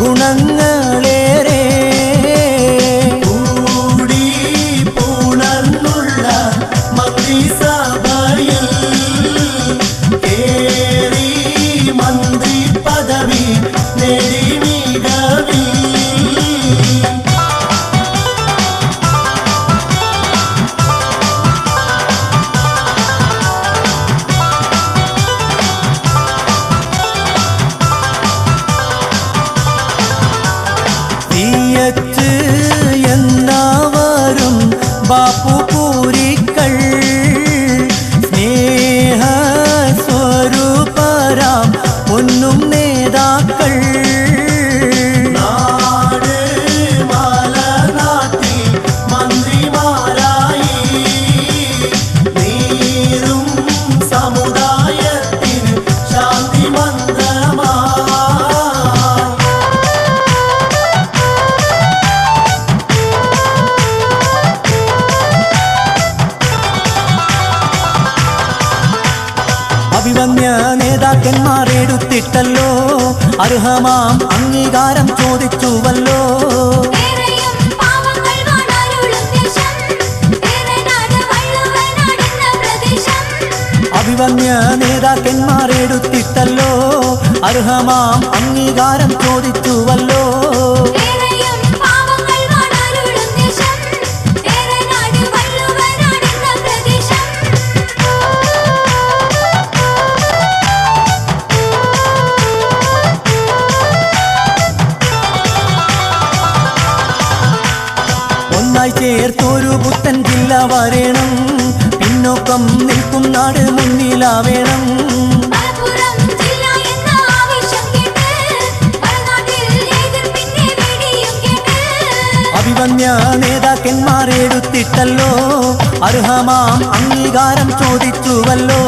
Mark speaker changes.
Speaker 1: ഗുണങ്ങളേറെ
Speaker 2: കൂടി പൂണർന്നുള്ള മന്ത്രിസഭയിൽ കേറി മന്ത്രി പദവി നേടി മികവിൽ എന്നവരും ബാപ്പു പൂരിക്കൾ സ്നേഹ സ്വരൂപരാം പൊന്നും നേതാക്കൾ നാട് മലനാട്ടിൽ മന്ത്രിമാരായി നീരും സമുദായത്തിന് ശാന്തി മന്ത്രമായി അഭിവന്യ നേതാക്കന്മാർ എടുത്തിട്ടല്ലോ അർഹമാം അംഗീകാരം ചോദിച്ചുവല്ലോ അഭിവന്യ നേതാക്കന്മാർ എടുത്തിട്ടല്ലോ അർഹമാം അംഗീകാരം ചോദിച്ചുവല്ലോ ചേർത്തൊരു പുത്തൻ ജില്ല വരണം പിന്നോക്കം നിൽക്കും നാട് മുന്നിലാവേണം അഭിവന്യ നേതാക്കന്മാർ എടുത്തിട്ടല്ലോ അർഹമാം അംഗീകാരം ചോദിച്ചുവല്ലോ